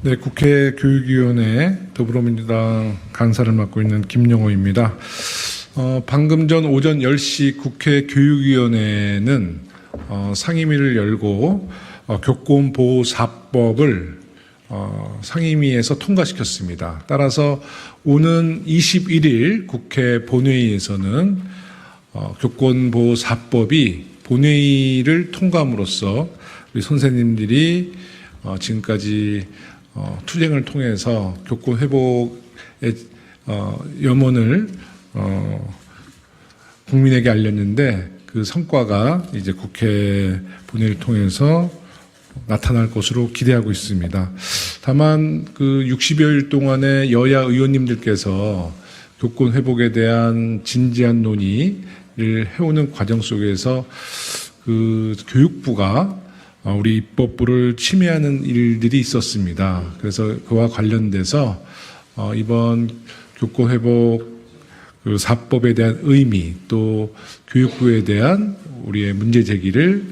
네, 국회 교육위원회 더불어민주당 간사를 맡고 있는 김영호입니다. 방금 전 오전 10시 국회 교육위원회는 상임위를 열고 교권보호4법을 상임위에서 통과시켰습니다. 따라서 오는 21일 국회 본회의에서는 교권보호4법이 본회의를 통과함으로써 우리 선생님들이 지금까지 투쟁을 통해서 교권 회복의 염원을 국민에게 알렸는데 그 성과가 이제 국회 본회의를 통해서 나타날 것으로 기대하고 있습니다. 다만 그 60여일 동안의 여야 의원님들께서 교권 회복에 대한 진지한 논의를 해오는 과정 속에서 그 교육부가 우리 입법부를 침해하는 일들이 있었습니다. 그래서 그와 관련돼서 이번 교권 회복 그 4법에 대한 의미 또 교육부에 대한 우리의 문제 제기를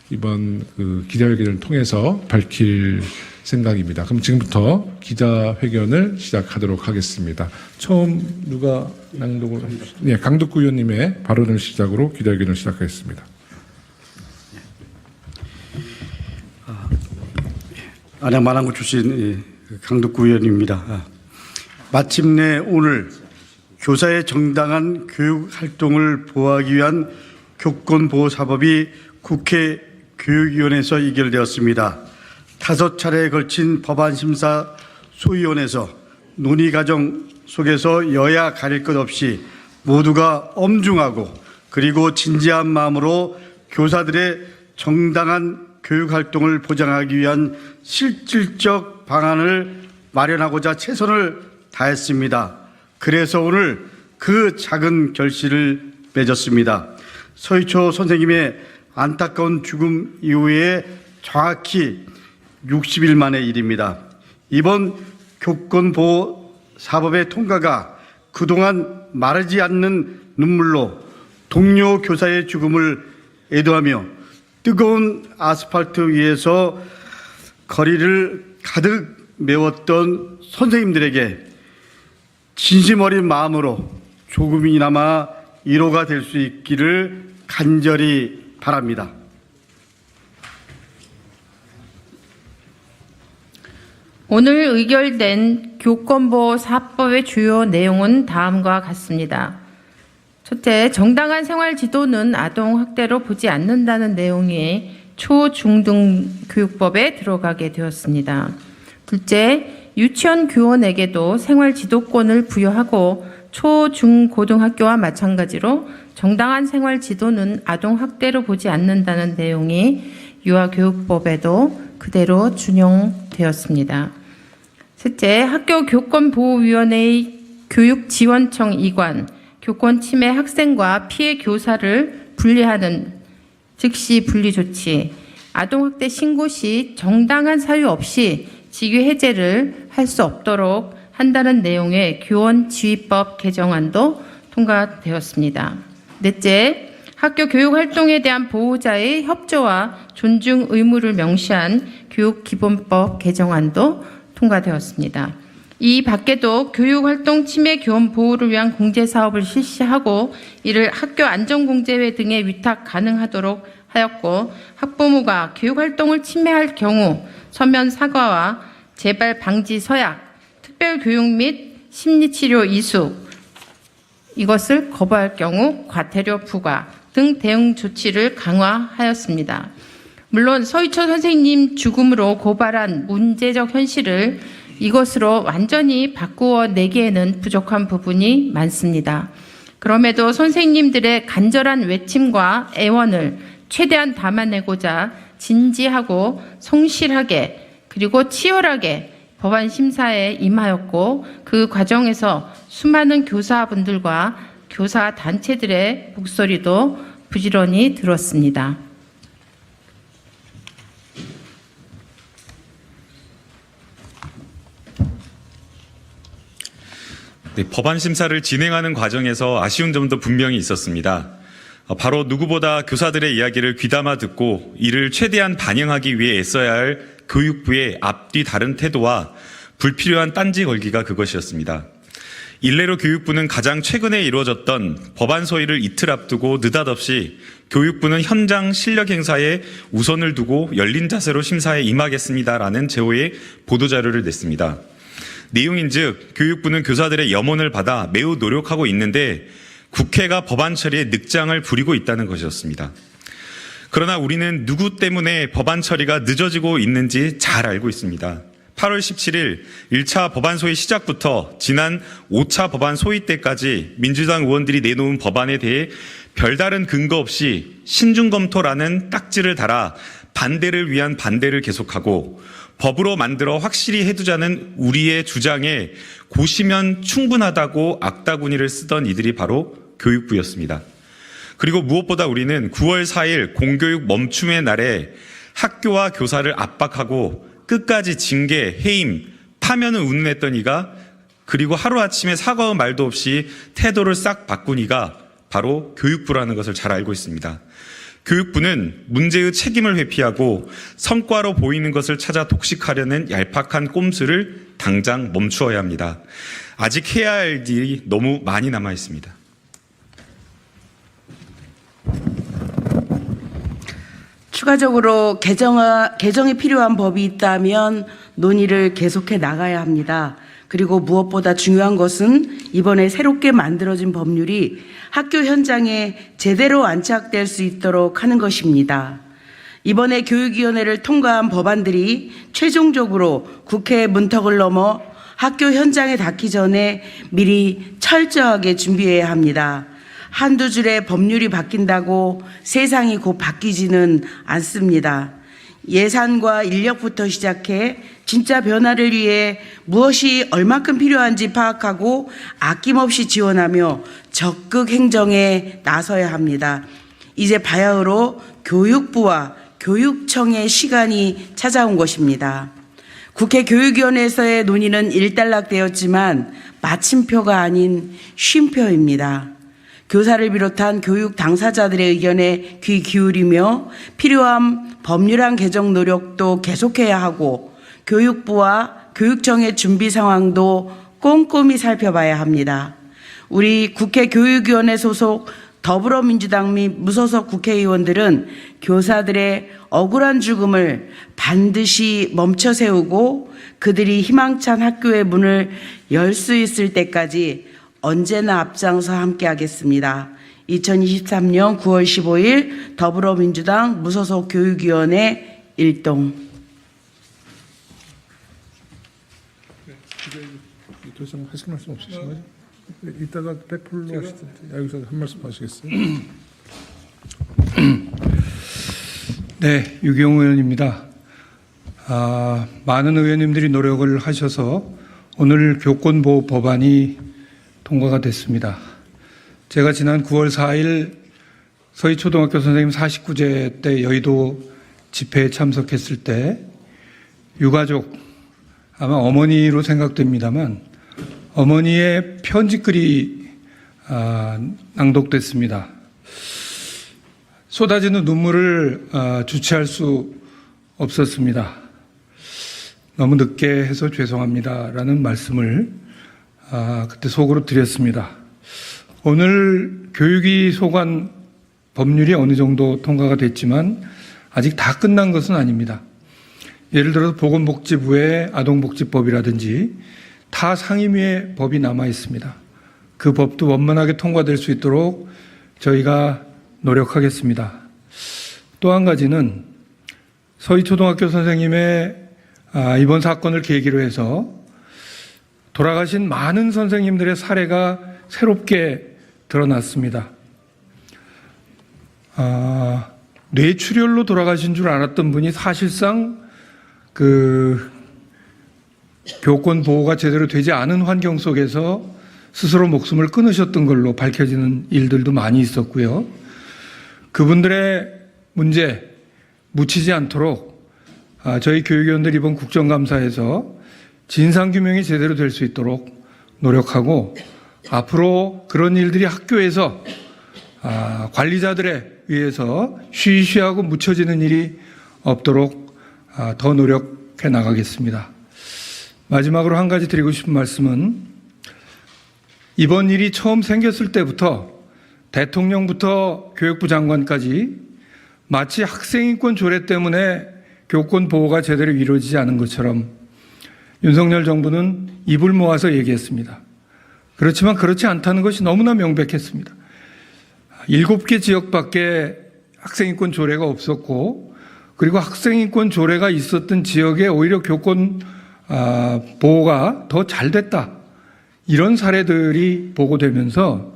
이번 그 기자회견을 통해서 밝힐 생각입니다. 그럼 지금부터 기자회견을 시작하도록 하겠습니다. 처음 누가 낭독을 해주시죠? 네, 강덕구 의원님의 발언을 시작으로 기자회견을 시작하겠습니다. 안양 마랑구 출신 강덕구 의원입니다. 마침내 오늘 교사의 정당한 교육 활동을 보호하기 위한 교권보호4법이 국회 교육위원회에서 의결되었습니다. 5차례에 걸친 법안심사 소위원회에서 논의 과정 속에서 여야 가릴 것 없이 모두가 엄중하고 그리고 진지한 마음으로 교사들의 정당한 교육활동을 보장하기 위한 실질적 방안을 마련하고자 최선을 다했습니다. 그래서 오늘 그 작은 결실을 맺었습니다. 서희초 선생님의 안타까운 죽음 이후에 정확히 60일 만의 일입니다. 이번 교권보호4법의 통과가 그동안 마르지 않는 눈물로 동료 교사의 죽음을 애도하며 뜨거운 아스팔트 위에서 거리를 가득 메웠던 선생님들에게 진심 어린 마음으로 조금이나마 위로가 될 수 있기를 간절히 바랍니다. 오늘 의결된 교권보호4법의 주요 내용은 다음과 같습니다. 첫째, 정당한 생활 지도는 아동 학대로 보지 않는다는 내용이 초, 중, 등 교육법에 들어가게 되었습니다. 둘째, 유치원 교원에게도 생활 지도권을 부여하고 초, 중, 고등학교와 마찬가지로 정당한 생활 지도는 아동 학대로 보지 않는다는 내용이 유아교육법에도 그대로 준용되었습니다. 셋째, 학교교권보호위원회의 교육지원청 이관, 교권 침해 학생과 피해 교사를 분리하는 즉시 분리 조치, 아동학대 신고 시 정당한 사유 없이 직위 해제를 할 수 없도록 한다는 내용의 교원지휘법 개정안도 통과되었습니다. 넷째, 학교 교육 활동에 대한 보호자의 협조와 존중 의무를 명시한 교육기본법 개정안도 통과되었습니다. 이 밖에도 교육활동 침해 교원 보호를 위한 공제사업을 실시하고 이를 학교 안전공제회 등에 위탁 가능하도록 하였고 학부모가 교육활동을 침해할 경우 서면 사과와 재발 방지 서약, 특별교육 및 심리치료 이수 이것을 거부할 경우 과태료 부과 등 대응 조치를 강화하였습니다. 물론 서희초 선생님 죽음으로 고발한 문제적 현실을 이것으로 완전히 바꾸어 내기에는 부족한 부분이 많습니다. 그럼에도 선생님들의 간절한 외침과 애원을 최대한 담아내고자 진지하고 성실하게 그리고 치열하게 법안 심사에 임하였고 그 과정에서 수많은 교사분들과 교사 단체들의 목소리도 부지런히 들었습니다. 네, 법안 심사를 진행하는 과정에서 아쉬운 점도 분명히 있었습니다. 바로 누구보다 교사들의 이야기를 귀담아 듣고 이를 최대한 반영하기 위해 애써야 할 교육부의 앞뒤 다른 태도와 불필요한 딴지 걸기가 그것이었습니다. 일례로 교육부는 가장 최근에 이루어졌던 법안 소위를 이틀 앞두고 느닷없이 교육부는 현장 실력 행사에 우선을 두고 열린 자세로 심사에 임하겠습니다라는 제호의 보도자료를 냈습니다. 내용인즉 교육부는 교사들의 염원을 받아 매우 노력하고 있는데 국회가 법안 처리에 늑장을 부리고 있다는 것이었습니다. 그러나 우리는 누구 때문에 법안 처리가 늦어지고 있는지 잘 알고 있습니다. 8월 17일 1차 법안 소위 시작부터 지난 5차 법안 소위 때까지 민주당 의원들이 내놓은 법안에 대해 별다른 근거 없이 신중검토라는 딱지를 달아 반대를 위한 반대를 계속하고 법으로 만들어 확실히 해두자는 우리의 주장에 고시면 충분하다고 악다구니를 쓰던 이들이 바로 교육부였습니다. 그리고 무엇보다 우리는 9월 4일 공교육 멈춤의 날에 학교와 교사를 압박하고 끝까지 징계, 해임, 파면을 운운했던 이가 그리고 하루아침에 사과의 말도 없이 태도를 싹 바꾼 이가 바로 교육부라는 것을 잘 알고 있습니다. 교육부는 문제의 책임을 회피하고 성과로 보이는 것을 찾아 독식하려는 얄팍한 꼼수를 당장 멈추어야 합니다. 아직 해야 할 일이 너무 많이 남아 있습니다. 추가적으로 개정이 필요한 법이 있다면 논의를 계속해 나가야 합니다. 그리고 무엇보다 중요한 것은 이번에 새롭게 만들어진 법률이 학교 현장에 제대로 안착될 수 있도록 하는 것입니다. 이번에 교육위원회를 통과한 법안들이 최종적으로 국회 문턱을 넘어 학교 현장에 닿기 전에 미리 철저하게 준비해야 합니다. 한두 줄의 법률이 바뀐다고 세상이 곧 바뀌지는 않습니다. 예산과 인력부터 시작해 진짜 변화를 위해 무엇이 얼마큼 필요한지 파악하고 아낌없이 지원하며 적극 행정에 나서야 합니다. 이제 바야흐로 교육부와 교육청의 시간이 찾아온 것입니다. 국회 교육위원회에서의 논의는 일단락되었지만 마침표가 아닌 쉼표입니다. 교사를 비롯한 교육 당사자들의 의견에 귀 기울이며 필요한 법률안 개정 노력도 계속해야 하고 교육부와 교육청의 준비 상황도 꼼꼼히 살펴봐야 합니다. 우리 국회 교육위원회 소속 더불어민주당 및 무소속 국회의원들은 교사들의 억울한 죽음을 반드시 멈춰 세우고 그들이 희망찬 학교의 문을 열 수 있을 때까지 언제나 앞장서 함께하겠습니다. 2023년 9월 15일 더불어민주당 무소속 교육위원회 일동. 더 이상 하실 말씀 없으신 거죠? 이따가 백플로 하시던데 여기서 한 말씀 하시겠어요? 네, 유경호 의원입니다. 많은 의원님들이 노력을 하셔서 오늘 교권보호 법안이 통과가 됐습니다. 제가 지난 9월 4일 서희초등학교 선생님 49제 때 여의도 집회에 참석했을 때 유가족, 아마 어머니로 생각됩니다만 어머니의 편지글이 낭독됐습니다. 쏟아지는 눈물을 주체할 수 없었습니다. 너무 늦게 해서 죄송합니다라는 말씀을 그때 속으로 드렸습니다. 오늘 교육위 소관 법률이 어느 정도 통과가 됐지만 아직 다 끝난 것은 아닙니다. 예를 들어서 보건복지부의 아동복지법이라든지 타 상임위의 법이 남아 있습니다. 그 법도 원만하게 통과될 수 있도록 저희가 노력하겠습니다. 또 한 가지는 서희초등학교 선생님의 이번 사건을 계기로 해서 돌아가신 많은 선생님들의 사례가 새롭게 드러났습니다. 뇌출혈로 돌아가신 줄 알았던 분이 사실상 교권 보호가 제대로 되지 않은 환경 속에서 스스로 목숨을 끊으셨던 걸로 밝혀지는 일들도 많이 있었고요. 그분들의 문제 묻히지 않도록 저희 교육위원들 이번 국정감사에서 진상규명이 제대로 될 수 있도록 노력하고 앞으로 그런 일들이 학교에서 관리자들에 의해서 쉬쉬하고 묻혀지는 일이 없도록 더 노력 노력해 나가겠습니다. 마지막으로 한 가지 드리고 싶은 말씀은 이번 일이 처음 생겼을 때부터 대통령부터 교육부 장관까지 마치 학생인권 조례 때문에 교권 보호가 제대로 이루어지지 않은 것처럼 윤석열 정부는 입을 모아서 얘기했습니다. 그렇지만 그렇지 않다는 것이 너무나 명백했습니다. 7개 지역밖에 학생인권 조례가 없었고, 그리고 학생인권 조례가 있었던 지역에 오히려 교권 보호가 더 잘 됐다, 이런 사례들이 보고되면서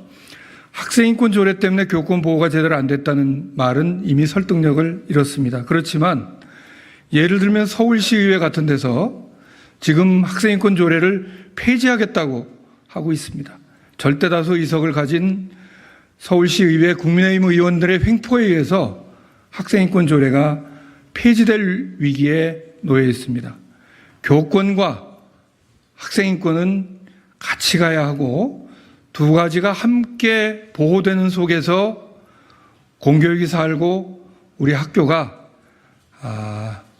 학생인권 조례 때문에 교권 보호가 제대로 안 됐다는 말은 이미 설득력을 잃었습니다. 그렇지만 예를 들면 서울시의회 같은 데서 지금 학생인권 조례를 폐지하겠다고 하고 있습니다. 절대다수 의석을 가진 서울시의회 국민의힘 의원들의 횡포에 의해서 학생인권 조례가 폐지될 위기에 놓여 있습니다. 교권과 학생인권은 같이 가야 하고 두 가지가 함께 보호되는 속에서 공교육이 살고 우리 학교가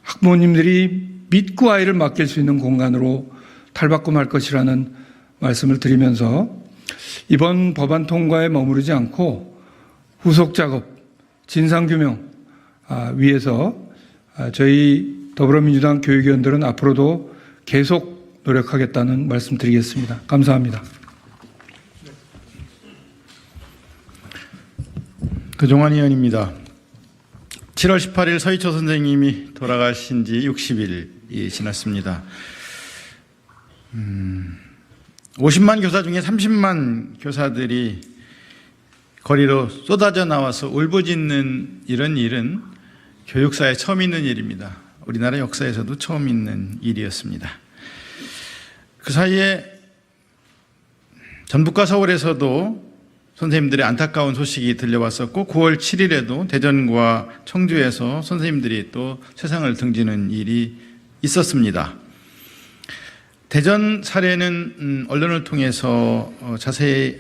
학부모님들이 믿고 아이를 맡길 수 있는 공간으로 탈바꿈할 것이라는 말씀을 드리면서 이번 법안 통과에 머무르지 않고 후속 작업, 진상규명 위해서 저희 더불어민주당 교육위원들은 앞으로도 계속 노력하겠다는 말씀 드리겠습니다. 감사합니다. 그종환 의원입니다. 7월 18일 서희초 선생님이 돌아가신 지 60일이 지났습니다. 50만 교사 중에 30만 교사들이 거리로 쏟아져 나와서 울부짖는 이런 일은 교육사에 처음 있는 일입니다. 우리나라 역사에서도 처음 있는 일이었습니다. 그 사이에 전북과 서울에서도 선생님들의 안타까운 소식이 들려왔었고 9월 7일에도 대전과 청주에서 선생님들이 또 세상을 등지는 일이 있었습니다. 대전 사례는 언론을 통해서 자세히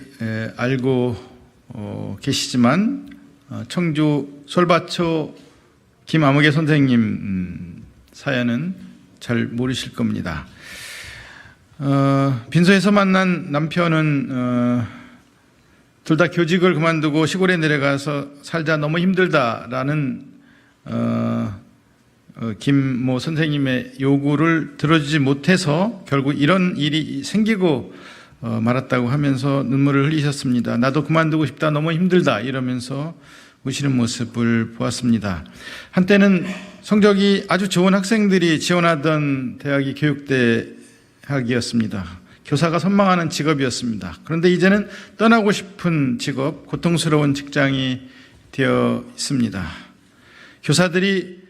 알고 계시지만 청주 솔바초 김아무개 선생님 사연은 잘 모르실 겁니다. 빈소에서 만난 남편은 둘 다 교직을 그만두고 시골에 내려가서 살자 너무 힘들다라는 김 선생님의 요구를 들어주지 못해서 결국 이런 일이 생기고 말았다고 하면서 눈물을 흘리셨습니다. 나도 그만두고 싶다, 너무 힘들다 이러면서 우시는 모습을 보았습니다. 한때는 성적이 아주 좋은 학생들이 지원하던 대학이 교육대학이었습니다. 교사가 선망하는 직업이었습니다. 그런데 이제는 떠나고 싶은 직업, 고통스러운 직장이 되어 있습니다. 교사들이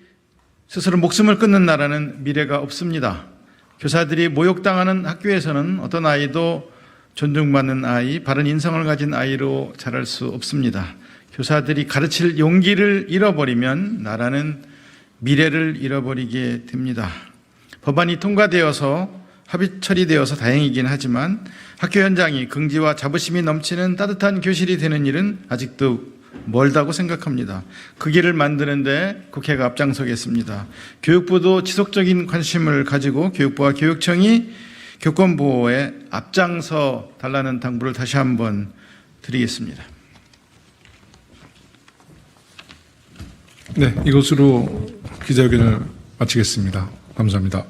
스스로 목숨을 끊는 나라는 미래가 없습니다. 교사들이 모욕당하는 학교에서는 어떤 아이도 존중받는 아이, 바른 인성을 가진 아이로 자랄 수 없습니다. 교사들이 가르칠 용기를 잃어버리면 나라는 미래를 잃어버리게 됩니다. 법안이 통과되어서 합의 처리되어서 다행이긴 하지만 학교 현장이 긍지와 자부심이 넘치는 따뜻한 교실이 되는 일은 아직도 멀다고 생각합니다. 그 길을 만드는데 국회가 앞장서겠습니다. 교육부도 지속적인 관심을 가지고 교육부와 교육청이 교권 보호에 앞장서 달라는 당부를 다시 한번 드리겠습니다. 네, 이것으로 기자회견을 마치겠습니다. 감사합니다.